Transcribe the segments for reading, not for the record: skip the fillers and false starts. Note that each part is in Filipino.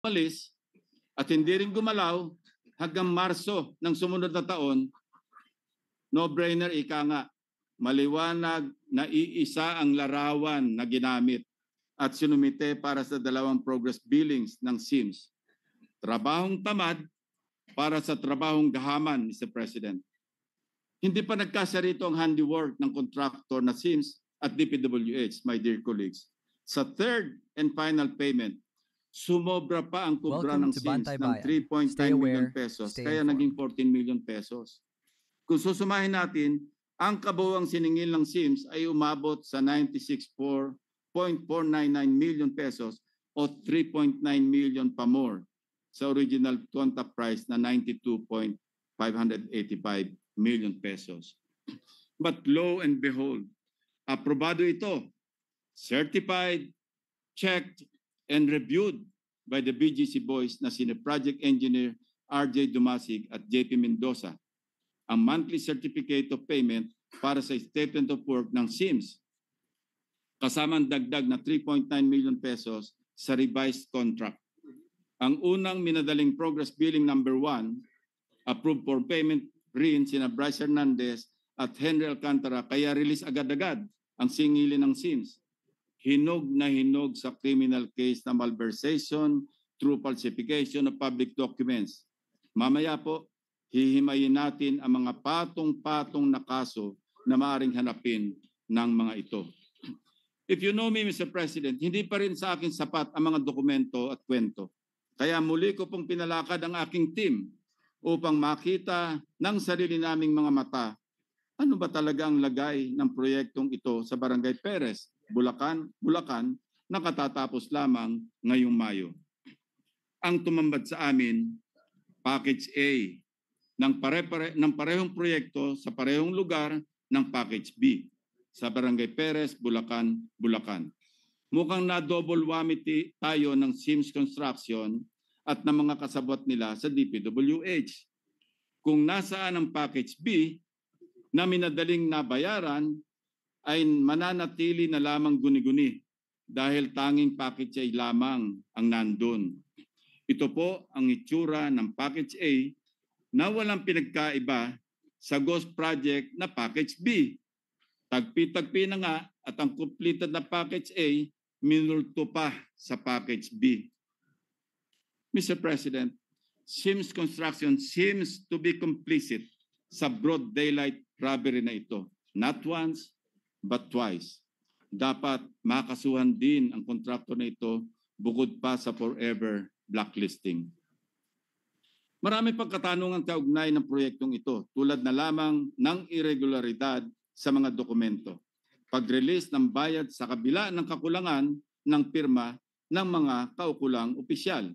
umalis at hindi rin gumalaw hanggang Marso ng sumunod na taon, no-brainer ika nga, maliwanag na iisa ang larawan na ginamit at sinumite para sa dalawang progress billings ng SIMS. Trabahong tamad para sa trabahong gahaman, Mr. President. Hindi pa nagkasya rito ang handiwork ng contractor na SIMS at DPWH, my dear colleagues. Sa third and final payment, sumobra pa ang kubra ng SIMS ng 3.9 million pesos, kaya naging 14 million pesos. Kung susumahin natin, ang kabuuang siningil ng SIMS ay umabot sa 96.499 million pesos o 3.9 million pa more sa original contract price na 92.585 million pesos. But lo and behold, aprobado ito, certified, checked, and reviewed by the BGC boys na sina Project Engineer RJ Dumasig at JP Mendoza, ang monthly certificate of payment para sa statement of work ng SIMS, kasamang dagdag na 3.9 million pesos sa revised contract. Ang unang minadaling progress billing number 1, approved for payment rin sina Bryce Hernandez at Henry Alcantara, kaya release agad-agad ang singilin ng SIMS. Hinog na hinog sa criminal case na malversation through falsification of public documents. Mamaya po, hihimayin natin ang mga patong-patong na kaso na maaaring hanapin ng mga ito. If you know me, Mr. President, hindi pa rin sa akin sapat ang mga dokumento at kwento. Kaya muli ko pong pinalakad ang aking team upang makita ng sarili naming mga mata ano ba talaga ang lagay ng proyektong ito sa Barangay Perez, Bulacan, na katatapos lamang ngayong Mayo. Ang tumambad sa amin, Package A, ng parehong proyekto sa parehong lugar ng Package B sa Barangay Perez, Bulacan. Mukhang na-double whammy tayo ng SIMS Construction at ng mga kasabot nila sa DPWH. Kung nasaan ang Package B na minadaling nabayaran, ay mananatili na lamang guni-guni dahil tanging package A lamang ang nandun. Ito po ang itsura ng Package A na walang pinagkaiba sa ghost project na Package B. Tagpi-tagpi na nga at ang completed na Package A minulto pa sa Package B. Mr. President, SIMS Construction seems to be complicit sa broad daylight robbery na ito. Not once, but twice. Dapat makasuhan din ang kontraktor na ito bukod pa sa forever blacklisting. Marami pang katanungan kaugnay ng proyektong ito, tulad na lamang ng irregularidad sa mga dokumento, pag-release ng bayad sa kabila ng kakulangan ng pirma ng mga kaukulang opisyal.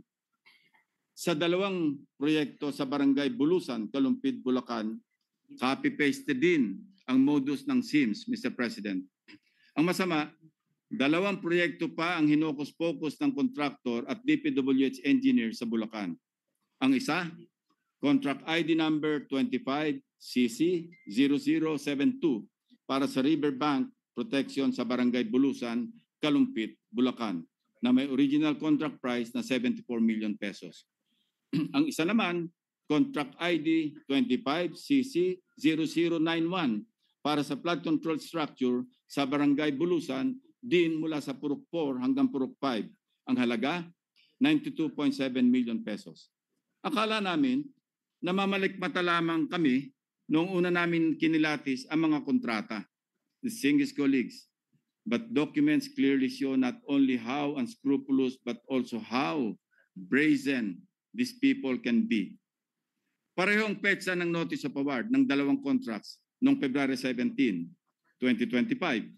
Sa dalawang proyekto sa Barangay Bulusan, Kalumpit, Bulacan, copy-paste din ang modus ng SIMS, Mr. President. Ang masama, dalawang proyekto pa ang hinokus-pokus ng kontraktor at DPWH engineer sa Bulacan. Ang isa, Contract ID number 25CC0072 para sa Riverbank Protection sa Barangay Bulusan, Kalumpit, Bulacan, na may original contract price na 74 million pesos. Ang isa naman, Contract ID 25CC0091 para sa flood control structure sa Barangay Bulusan, din mula sa Purok 4 hanggang Purok 5. Ang halaga, 92.7 million pesos. Akala namin, namamalikmata lamang kami noong una namin kinilatis ang mga kontrata, distinguished colleagues. But documents clearly show not only how unscrupulous but also how brazen these people can be. Parehong petsa ng notice of award ng dalawang contracts noong February 17, 2025.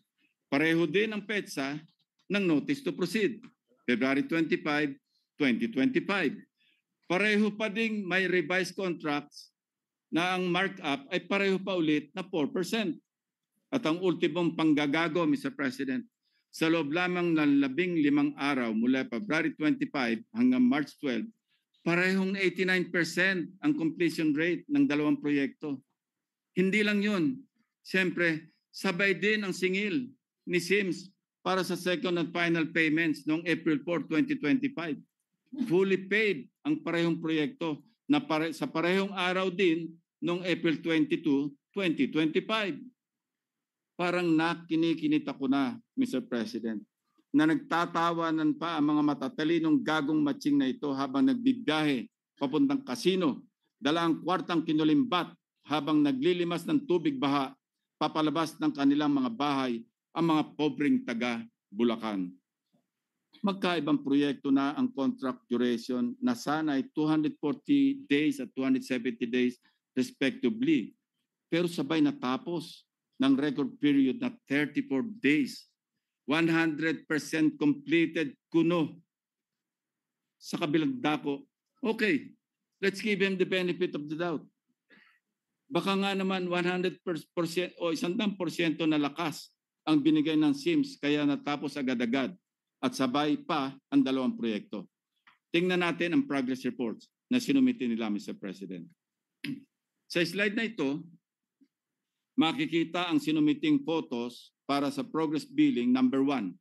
Pareho din ang petsa ng notice to proceed, February 25, 2025. Pareho pa ding may revised contracts na ang markup ay pareho pa ulit na 4%. At ang ultimong panggagago, Mr. President, sa loob lamang ng 15 araw mula February 25 hanggang March 12, parehong 89% ang completion rate ng dalawang proyekto. Hindi lang yun. Siyempre, sabay din ang singil ni SIMS para sa second and final payments noong April 4, 2025. fully paid ang parehong proyekto na sa parehong araw din noong April 22, 2025. Parang nakinikinit ako na, Mr. President, na nagtatawanan pa ang mga matatalinong gagong matching na ito habang nagbibiyahe papuntang kasino, dala ang kwartang kinulimbat habang naglilimas ng tubig baha papalabas ng kanilang mga bahay ang mga pobreng taga Bulacan. Magkaibang proyekto na ang contract duration na sana ay 240 days at 270 days respectively. Pero sabay natapos ng record period na 34 days. 100% completed kuno. Sa kabilang dako, okay, let's give him the benefit of the doubt. Baka nga naman 100% o 100% na lakas ang binigay ng SIMS kaya natapos agad-agad at sabay pa ang dalawang proyekto. Tingnan natin ang progress reports na sinumite nila, Mr. President. Sa slide na ito, makikita ang sinumiting photos para sa progress billing number 1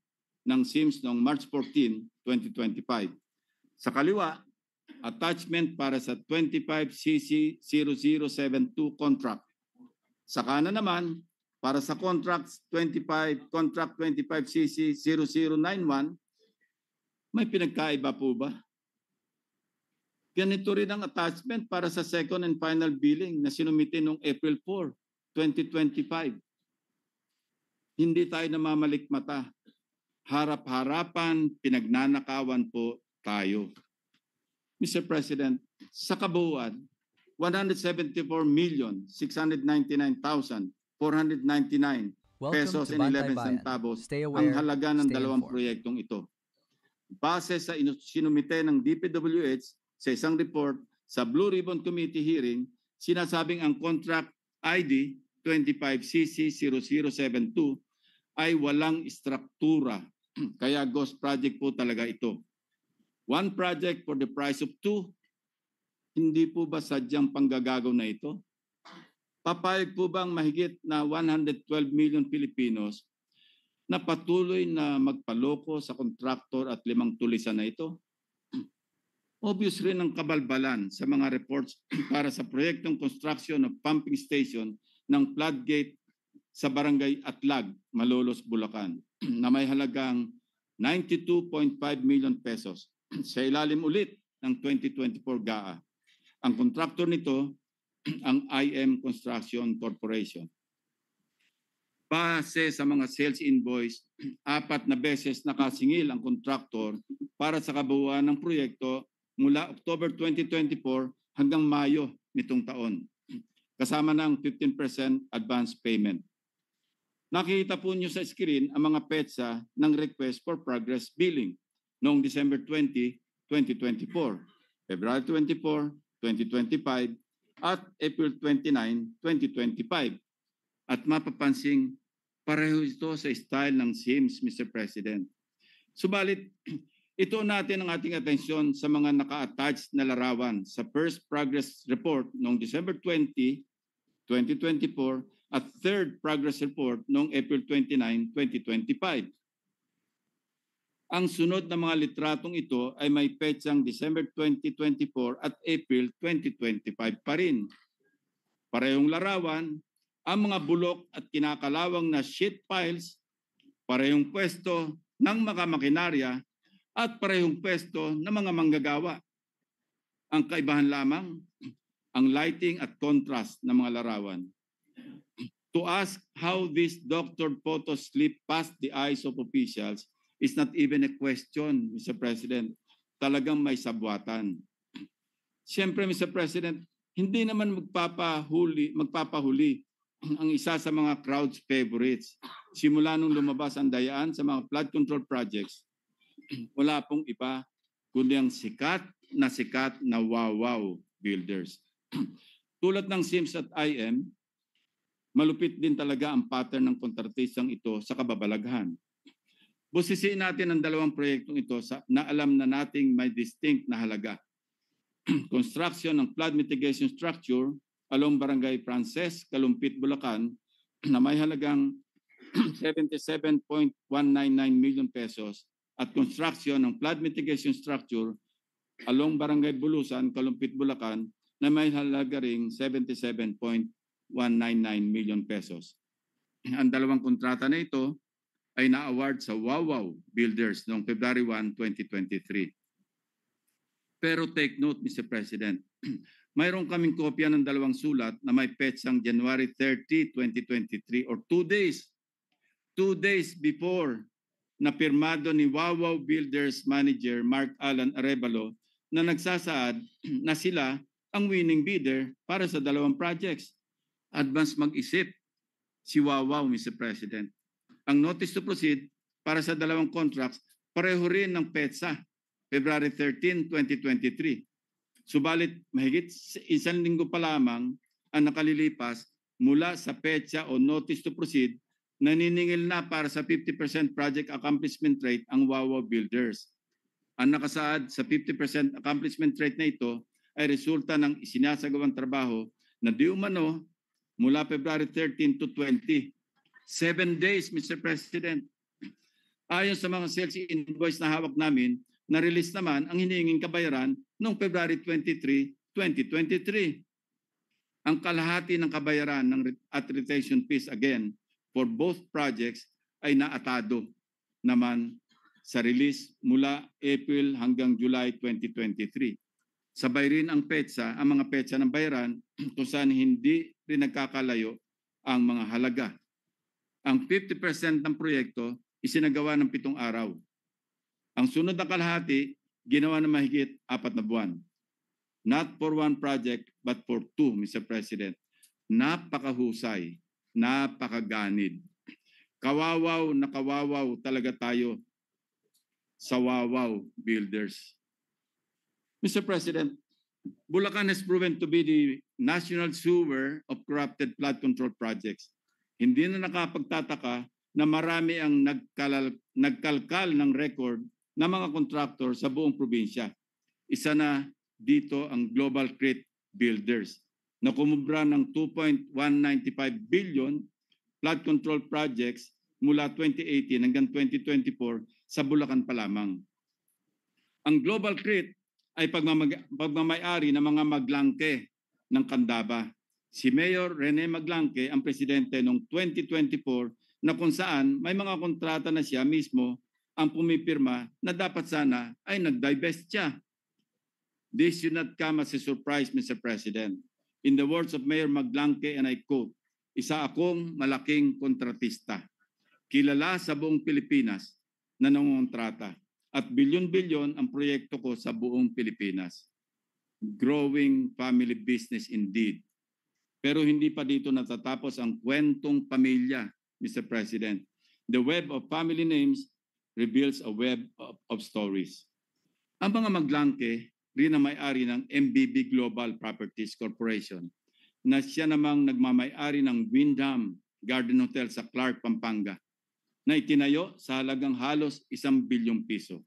ng SIMS noong March 14, 2025. Sa kaliwa, attachment para sa 25CC0072 contract. Sa kanan naman, para sa contract 25CC0091, may pinagkaiba po ba? Ganito rin ang attachment para sa second and final billing na sinumite noong April 4, 2025. Hindi tayo namamalikmata. Harap-harapan, pinagnanakawan po tayo. Mr. President, sa kabuuan, 174,699,499 pesos and 11 centavos ang halaga ng dalawang proyektong ito. Base sa sinumite ng DPWH sa isang report sa Blue Ribbon Committee hearing, sinasabing ang contract ID 25CC0072 ay walang istruktura. Kaya ghost project po talaga ito. One project for the price of two. Hindi po ba sadyang panggagago na ito? Papayag po bang mahigit na 112 million Filipinos na patuloy na magpaloko sa kontraktor at 5 tulisan na ito? Obvious rin ang kabalbalan sa mga reports para sa proyektong construction of pumping station ng floodgate sa Barangay Atlag, Malolos, Bulacan na may halagang 92.5 million pesos sa ilalim ulit ng 2024 GAA. Ang kontraktor nito ang IM Construction Corporation. Base sa mga sales invoice, 4 na beses nakasingil ang kontraktor para sa kabuuan ng proyekto mula October 2024 hanggang Mayo nitong taon, kasama ng 15% advance payment. Nakikita po niyo sa screen ang mga petsa ng request for progress billing noong December 20, 2024, February 24, 2025, at April 29, 2025. At mapapansing pareho ito sa style ng SIMS, Mr. President. Subalit, ito natin ang ating atensyon sa mga naka-attach na larawan sa first progress report noong December 20, 2024 at third progress report noong April 29, 2025. Ang sunod na mga litratong ito ay may petsang December 2024 at April 2025 pa rin. Parehong larawan, ang mga bulok at kinakalawang na sheet piles, parehong pwesto ng mga makinarya at parehong pwesto ng mga manggagawa. Ang kaibahan lamang, ang lighting at contrast ng mga larawan. To ask how this doctored photos slip past the eyes of officials is not even a question, Mr. President. Talagang may sabwatan. Siyempre, Mr. President, hindi naman magpapahuli ang isa sa mga crowd's favorites. Simula nung lumabas ang dayaan sa mga flood control projects, wala pong iba kundi ang sikat na wow builders. Tulad ng SIMS at IM, malupit din talaga ang pattern ng kontratistang ito sa kababalaghan. Busisiin natin ang dalawang proyektong ito na alam na nating may distinct na halaga. Construction ng flood mitigation structure along Barangay Frances, Kalumpit, Bulacan na may halagang 77.199 million pesos at construction ng flood mitigation structure along Barangay Bulusan, Kalumpit, Bulacan na may halaga ring 77.199 million pesos. Ang dalawang kontrata na ito ay na-award sa Wawaw Builders noong February 1, 2023. Pero take note, Mr. President, mayroon kaming kopya ng dalawang sulat na may petsang January 30, 2023 or 2 days before na pirmado ni Wawaw Builders Manager Mark Alan Arevalo na nagsasaad na sila ang winning bidder para sa dalawang projects. Advance mag-isip si Wawaw, Mr. President. Ang notice to proceed para sa dalawang contracts, pareho rin ng petsa, February 13, 2023. Subalit mahigit isang linggo pa lamang ang nakalilipas mula sa petsa o notice to proceed, naniningil na para sa 50% project accomplishment rate ang Wawaw Builders. Ang nakasaad sa 50% accomplishment rate na ito ay resulta ng isinasagawang trabaho na di umano mula February 13 to 20. 7 days, Mr. President. Ayon sa mga sales invoice na hawak namin, na-release naman ang hinihinging kabayaran noong February 23, 2023. Ang kalahati ng kabayaran at retention fees again for both projects ay naatado naman sa release mula April hanggang July 2023. Sabay rin ang petsa, ang mga petsa ng bayaran kung saan hindi rin nagkakalayo ang mga halaga. Ang 50% ng proyekto isinagawa ng 7 araw. Ang sunod na kalahati, ginawa ng mahigit 4 na buwan. Not for one project, but for 2, Mr. President. Napakahusay, napakaganid. Kawawaw na kawawaw talaga tayo sa Wawaw Builders. Mr. President, Bulacan has proven to be the national sewer of corrupted flood control projects. Hindi na nakapagtataka na marami ang nagkalkal ng record ng mga kontraktor sa buong probinsya. Isa na dito ang Global Crete Builders na kumubra ng 2.195 billion flood control projects mula 2018 hanggang 2024 sa Bulacan pa lamang. Ang Global Crete ay pagmamayari ng mga maglangke ng Candaba. Si Mayor Rene Maglangke ang presidente noong 2024 na kung saan may mga kontrata na siya mismo ang pumipirma na dapat sana ay nag-divest siya. This should not come as a surprise, Mr. President. In the words of Mayor Maglangke, and I quote, "Isa akong malaking kontratista. Kilala sa buong Pilipinas na nangongontrata at bilyon-bilyon ang proyekto ko sa buong Pilipinas. Growing family business indeed." Pero hindi pa dito natatapos ang kwentong pamilya, Mr. President. The web of family names reveals a web of stories. Ang mga Maglangke rin ang may-ari ng MBB Global Properties Corporation na siya namang nagmamay-ari ng Windham Garden Hotel sa Clark, Pampanga na itinayo sa halagang halos 1 bilyong piso.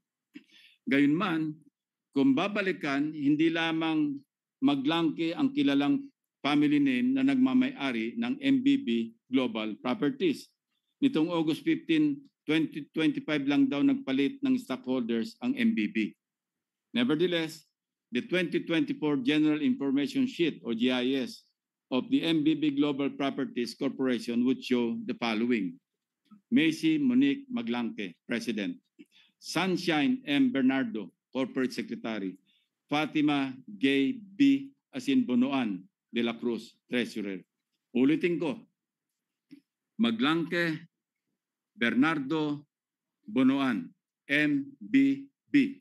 Gayunman, kung babalikan, hindi lamang Maglangke ang kilalang family name na nagmamay-ari ng MBB Global Properties. Nitong August 15, 2025 lang daw nagpalit ng stockholders ang MBB. Nevertheless, the 2024 General Information Sheet o GIS of the MBB Global Properties Corporation would show the following. Macy Monique Maglangke, President. Sunshine M. Bernardo, Corporate Secretary. Fatima Gay B. Bonoan de la Cruz, Treasurer. Ulitin ko, Maglangke, Bernardo, Bonoan, MBB.